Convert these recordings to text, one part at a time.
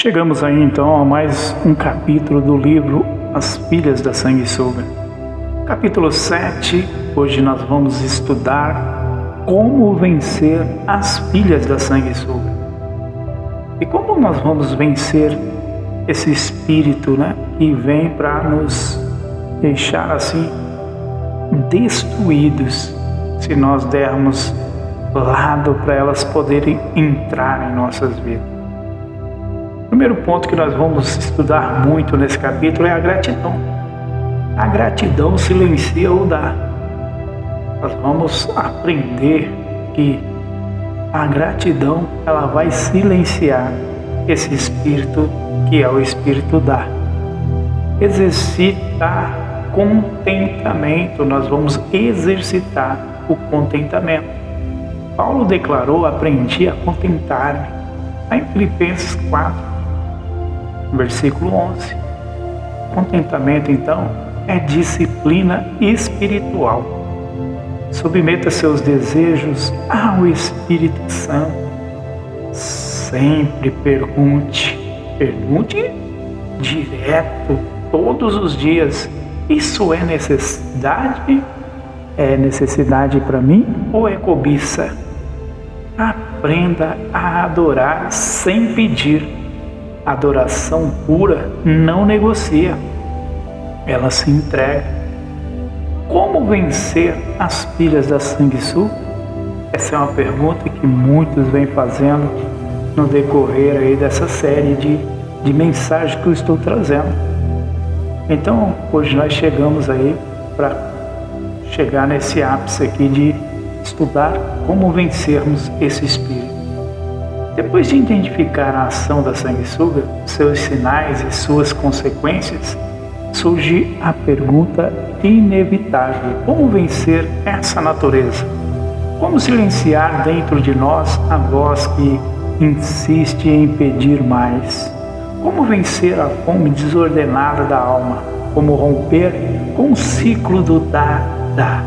Chegamos aí então a mais um capítulo do livro As Filhas da Sanguessuga. Capítulo 7, hoje nós vamos estudar como vencer as filhas da sanguessuga. E como nós vamos vencer esse espírito, que vem para nos deixar assim destruídos, se nós dermos lado para elas poderem entrar em nossas vidas. O primeiro ponto que nós vamos estudar muito nesse capítulo é a gratidão. A gratidão silencia o dar. Nós vamos aprender que a gratidão ela vai silenciar esse espírito que é o espírito dar. Exercitar contentamento. Nós vamos exercitar o contentamento. Paulo declarou: aprendi a contentar-me. Lá em Filipenses 4, versículo 11. Contentamento, então, é disciplina espiritual. Submeta seus desejos ao Espírito Santo. Sempre pergunte direto, todos os dias: isso é necessidade? É necessidade para mim ou é cobiça? Aprenda a adorar sem pedir. Adoração pura não negocia, ela se entrega. Como vencer as filhas da sanguessuga? Essa é uma pergunta que muitos vêm fazendo no decorrer aí dessa série de mensagens que eu estou trazendo. Então, hoje nós chegamos aí para chegar nesse ápice aqui de estudar como vencermos esse espírito. Depois de identificar a ação da sanguessuga, seus sinais e suas consequências, surge a pergunta inevitável: como vencer essa natureza? Como silenciar dentro de nós a voz que insiste em pedir mais? Como vencer a fome desordenada da alma? Como romper com o ciclo do dar?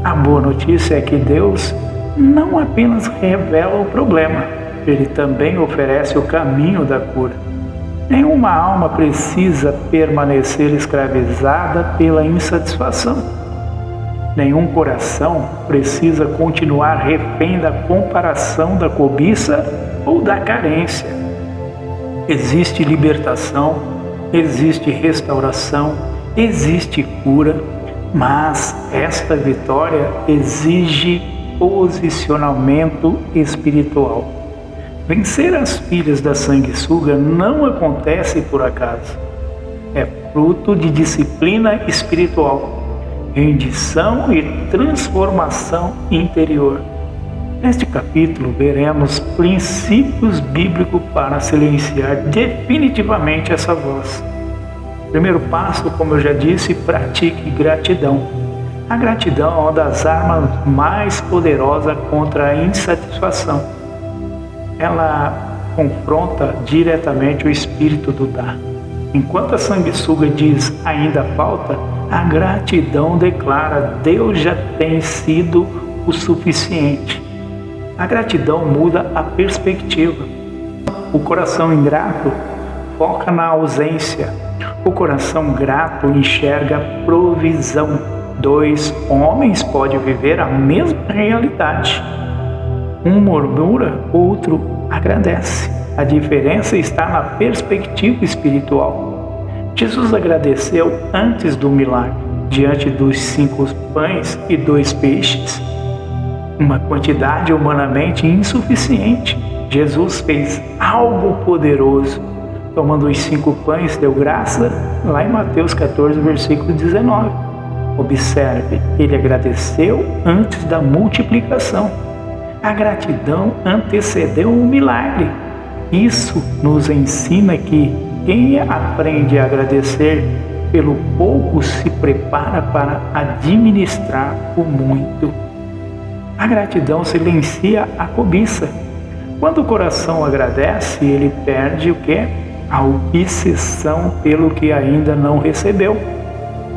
A boa notícia é que Deus não apenas revela o problema, Ele também oferece o caminho da cura. Nenhuma alma precisa permanecer escravizada pela insatisfação. Nenhum coração precisa continuar refém da comparação, da cobiça ou da carência. Existe libertação, existe restauração, existe cura, mas esta vitória exige posicionamento espiritual. Vencer as filhas da sanguessuga não acontece por acaso. É fruto de disciplina espiritual, rendição e transformação interior. Neste capítulo veremos princípios bíblicos para silenciar definitivamente essa voz. Primeiro passo, como eu já disse, pratique gratidão. A gratidão é uma das armas mais poderosas contra a insatisfação. Ela confronta diretamente o espírito do dar. Enquanto a sanguessuga diz ainda falta, a gratidão declara: Deus já tem sido o suficiente. A gratidão muda a perspectiva. O coração ingrato foca na ausência. O coração grato enxerga provisão. Dois homens podem viver a mesma realidade. Um murmura, outro agradece. A diferença está na perspectiva espiritual. Jesus agradeceu antes do milagre, diante dos 5 pães e 2 peixes. Uma quantidade humanamente insuficiente. Jesus fez algo poderoso. Tomando os 5 pães, deu graça, lá em Mateus 14, versículo 19. Observe, ele agradeceu antes da multiplicação. A gratidão antecedeu o milagre. Isso nos ensina que quem aprende a agradecer pelo pouco se prepara para administrar o muito. A gratidão silencia a cobiça. Quando o coração agradece, ele perde o quê? A obsessão pelo que ainda não recebeu.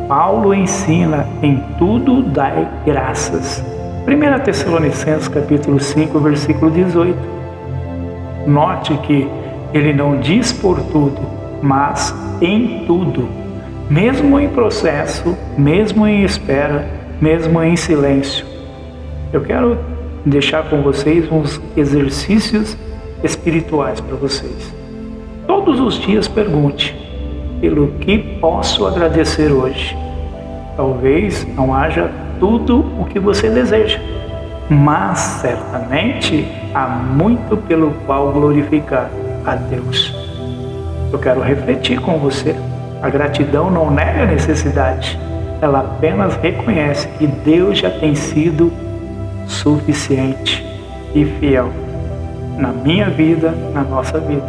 Paulo ensina: em tudo dai graças. 1 Tessalonicenses capítulo 5, versículo 18. Note que Ele não diz por tudo, mas em tudo, mesmo em processo, mesmo em espera, mesmo em silêncio. Eu quero deixar com vocês uns exercícios espirituais para vocês. Todos os dias pergunte: pelo que posso agradecer hoje? Talvez não haja tudo o que você deseja, mas certamente há muito pelo qual glorificar a Deus. Eu quero refletir com você. A gratidão não nega a necessidade, ela apenas reconhece que Deus já tem sido suficiente e fiel na minha vida, na nossa vida.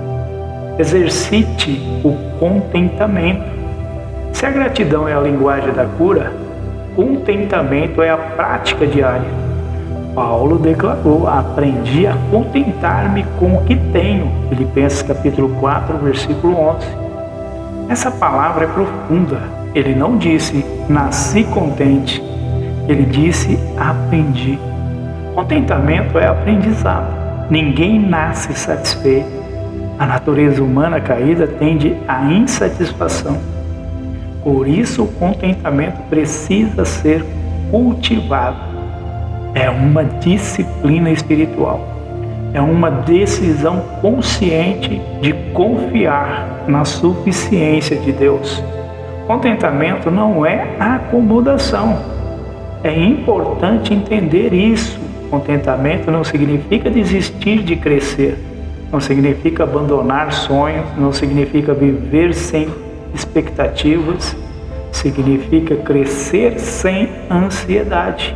Exercite o contentamento. Se a gratidão é a linguagem da cura, contentamento é a prática diária. Paulo declarou: aprendi a contentar-me com o que tenho. Filipenses capítulo 4, versículo 11. Essa palavra é profunda. Ele não disse nasci contente, ele disse aprendi. Contentamento é aprendizado. Ninguém nasce satisfeito. A natureza humana caída tende à insatisfação. Por isso o contentamento precisa ser cultivado. É uma disciplina espiritual. É uma decisão consciente de confiar na suficiência de Deus. Contentamento não é acomodação. É importante entender isso. Contentamento não significa desistir de crescer. Não significa abandonar sonhos. Não significa viver sem expectativas. Significa crescer sem ansiedade.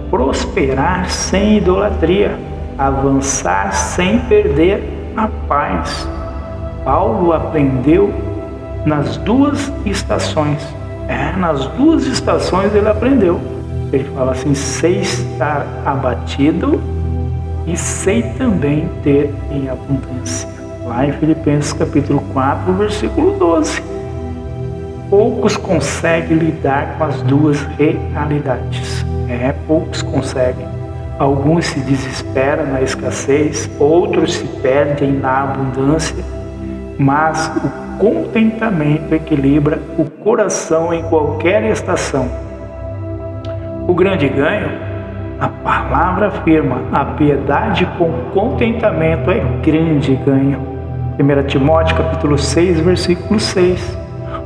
Prosperar sem idolatria. Avançar sem perder a paz. Paulo aprendeu nas duas estações. Nas duas estações ele aprendeu. Ele fala assim: sei estar abatido e sei também ter em abundância. Lá em Filipenses capítulo 4, versículo 12. Poucos conseguem lidar com as duas realidades. Poucos conseguem. Alguns se desesperam na escassez, outros se perdem na abundância, mas o contentamento equilibra o coração em qualquer estação. O grande ganho, a palavra afirma, a piedade com contentamento é grande ganho. 1 Timóteo capítulo 6, versículo 6.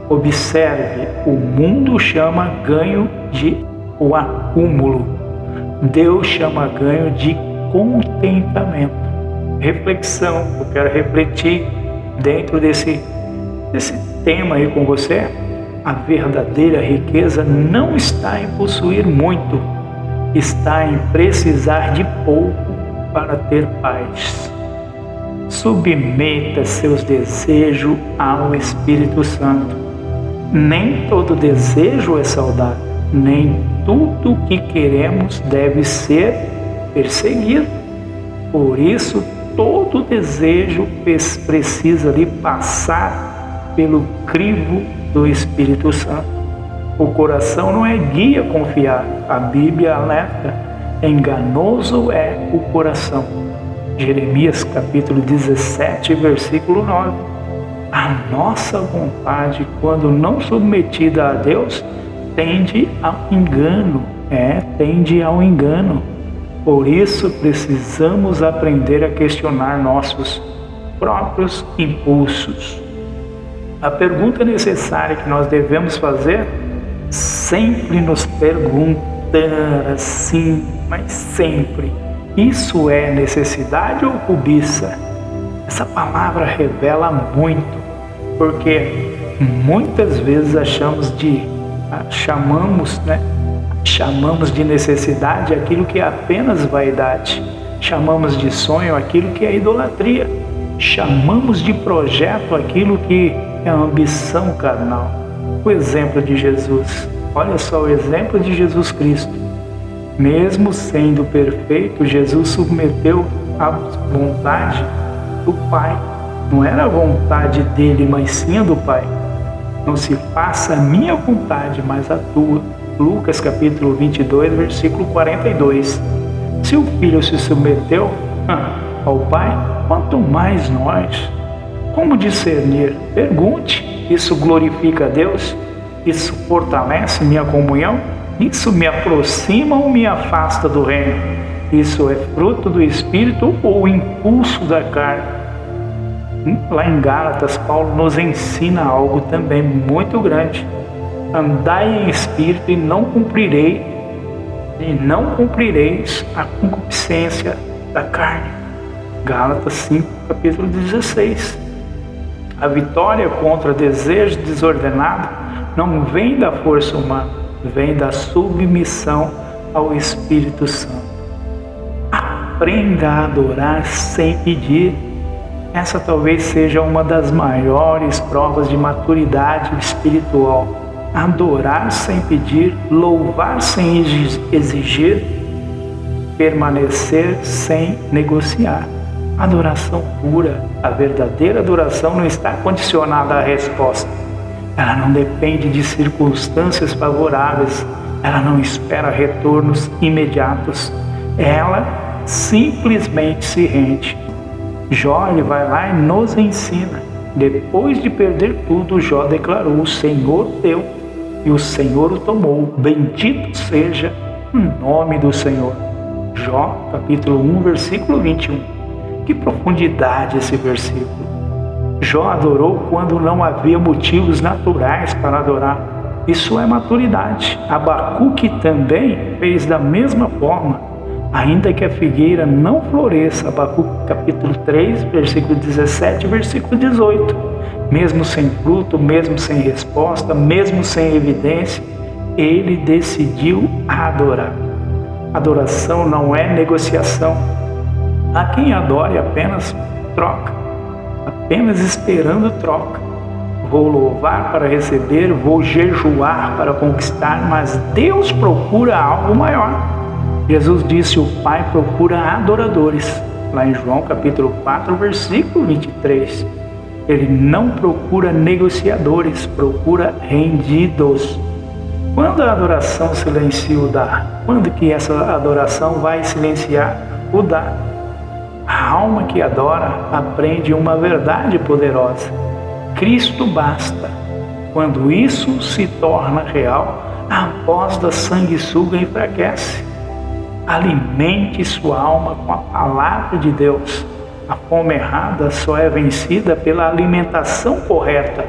Observe, o mundo chama ganho de o acúmulo. Deus chama ganho de contentamento. Reflexão, eu quero refletir dentro desse tema aí com você. A verdadeira riqueza não está em possuir muito, está em precisar de pouco para ter paz. Submeta seus desejos ao Espírito Santo. Nem todo desejo é saudável, nem tudo que queremos deve ser perseguido. Por isso, todo desejo precisa lhe passar pelo crivo do Espírito Santo. O coração não é guia confiável. A Bíblia alerta: enganoso é o coração. Jeremias capítulo 17, versículo 9. A nossa vontade, quando não submetida a Deus, tende ao engano. Tende ao engano. Por isso precisamos aprender a questionar nossos próprios impulsos. A pergunta necessária que nós devemos fazer, sempre nos perguntar assim, mas sempre: isso é necessidade ou cobiça? Essa palavra revela muito, porque muitas vezes chamamos de necessidade aquilo que é apenas vaidade. Chamamos de sonho aquilo que é idolatria. Chamamos de projeto aquilo que é ambição carnal. O exemplo de Jesus. Olha só o exemplo de Jesus Cristo. Mesmo sendo perfeito, Jesus submeteu à vontade do Pai. Não era a vontade dele, mas sim a do Pai. Não se faça a minha vontade, mas a tua. Lucas capítulo 22, versículo 42. Se o Filho se submeteu ao Pai, quanto mais nós. Como discernir? Pergunte. Isso glorifica a Deus? Isso fortalece minha comunhão? Isso me aproxima ou me afasta do reino? Isso é fruto do Espírito ou impulso da carne? Lá em Gálatas, Paulo nos ensina algo também muito grande. Andai em Espírito e não cumprireis a concupiscência da carne. Gálatas 5, capítulo 16. A vitória contra o desejo desordenado não vem da força humana, vem da submissão ao Espírito Santo. Aprenda a adorar sem pedir. Essa talvez seja uma das maiores provas de maturidade espiritual. Adorar sem pedir, louvar sem exigir, permanecer sem negociar. Adoração pura, a verdadeira adoração não está condicionada à resposta. Ela não depende de circunstâncias favoráveis, ela não espera retornos imediatos. Ela simplesmente se rende. Jó, ele vai lá e nos ensina. Depois de perder tudo, Jó declarou: o Senhor deu e o Senhor o tomou. Bendito seja o nome do Senhor. Jó, capítulo 1, versículo 21. Que profundidade esse versículo. Jó adorou quando não havia motivos naturais para adorar. Isso é maturidade. Abacuque também fez da mesma forma. Ainda que a figueira não floresça, Abacuque capítulo 3, versículo 17 e versículo 18. Mesmo sem fruto, mesmo sem resposta, mesmo sem evidência, ele decidiu adorar. Adoração não é negociação. Há quem adore apenas troca, apenas esperando troca. Vou louvar para receber, vou jejuar para conquistar, mas Deus procura algo maior. Jesus disse: o Pai procura adoradores. Lá em João capítulo 4, versículo 23. Ele não procura negociadores, procura rendidos. Quando a adoração silencia o dar? Quando que essa adoração vai silenciar o dar? A alma que adora aprende uma verdade poderosa. Cristo basta. Quando isso se torna real, a voz da sanguessuga enfraquece. Alimente sua alma com a palavra de Deus. A fome errada só é vencida pela alimentação correta.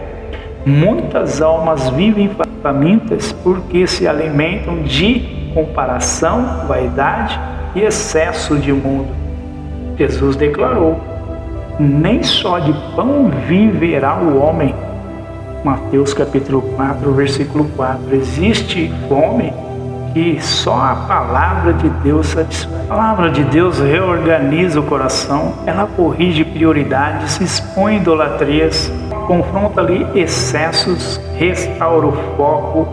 Muitas almas vivem famintas porque se alimentam de comparação, vaidade e excesso de mundo. Jesus declarou: nem só de pão viverá o homem. Mateus capítulo 4, versículo 4. Existe fome que só a palavra de Deus satisfaz. A palavra de Deus reorganiza o coração, ela corrige prioridades, expõe idolatrias, confronta ali excessos, restaura o foco.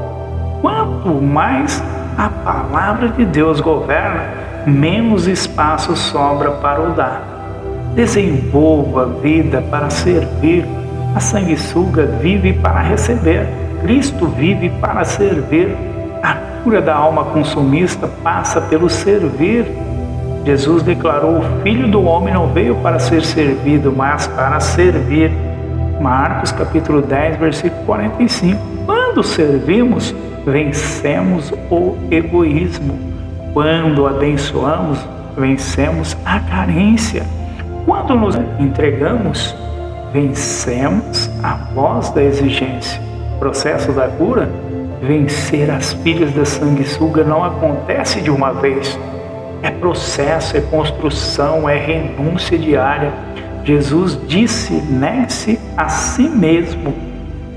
Quanto mais a palavra de Deus governa, menos espaço sobra para o dar. Desenvolva a vida para servir. A sanguessuga vive para receber. Cristo vive para servir. A cura da alma consumista passa pelo servir. Jesus declarou: o Filho do Homem não veio para ser servido, mas para servir. Marcos capítulo 10, versículo 45. Quando servimos, vencemos o egoísmo. Quando abençoamos, vencemos a carência. Quando nos entregamos, vencemos a voz da exigência. O processo da cura, vencer as filhas da sanguessuga, não acontece de uma vez. É processo, é construção, é renúncia diária. Jesus disse: negue-se a si mesmo.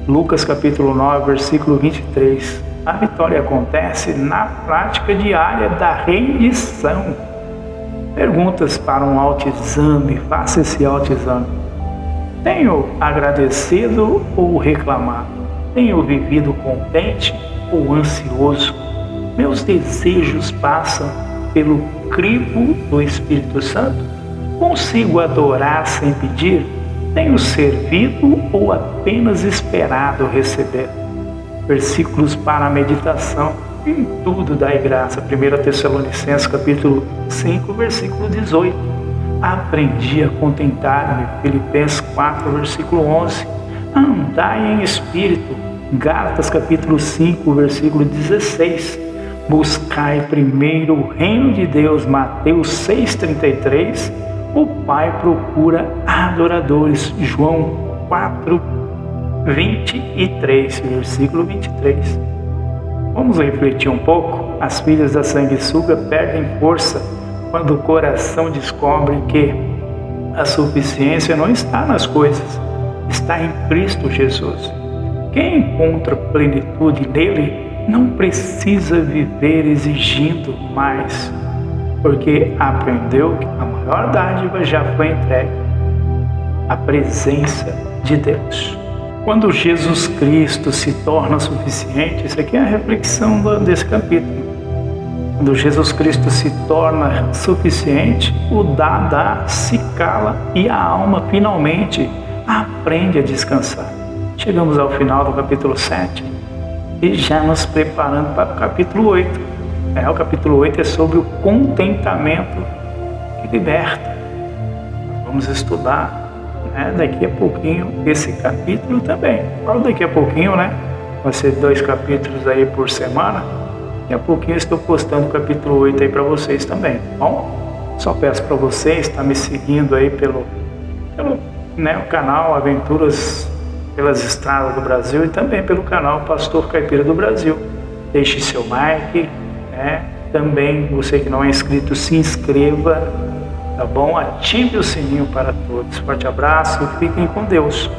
Lucas capítulo 9, versículo 23. A vitória acontece na prática diária da rendição. Perguntas para um autoexame. Faça esse autoexame. Tenho agradecido ou reclamado? Tenho vivido contente ou ansioso? Meus desejos passam pelo crivo do Espírito Santo? Consigo adorar sem pedir? Tenho servido ou apenas esperado receber? Versículos para a meditação. Em tudo dai graça. 1 Tessalonicenses capítulo 5, versículo 18. aprendi a contentar-me. Filipenses 4, versículo 11. Andai em espírito. Gálatas capítulo 5, versículo 16. Buscai primeiro o reino de Deus. Mateus 6,33. O Pai procura adoradores. João 4, 23, versículo 23. Vamos refletir um pouco? As filhas da sanguessuga perdem força quando o coração descobre que a suficiência não está nas coisas, está em Cristo Jesus. Quem encontra plenitude nele não precisa viver exigindo mais, porque aprendeu que a maior dádiva já foi entregue, a presença de Deus. Quando Jesus Cristo se torna suficiente, isso aqui é a reflexão desse capítulo. Quando Jesus Cristo se torna suficiente, o dá se cala e a alma finalmente aprende a descansar. Chegamos ao final do capítulo 7 e já nos preparando para o capítulo 8. O capítulo 8 é sobre o contentamento que liberta. Vamos estudar daqui a pouquinho esse capítulo também. Daqui a pouquinho, vai ser 2 capítulos aí por semana. Daqui a pouquinho eu estou postando o capítulo 8 aí para vocês também, tá bom? Só peço para vocês estar me seguindo aí pelo o canal Aventuras pelas Estradas do Brasil e também pelo canal Pastor Caipira do Brasil. Deixe seu like, também você que não é inscrito, se inscreva, tá bom? Ative o sininho para todos. Forte abraço e fiquem com Deus.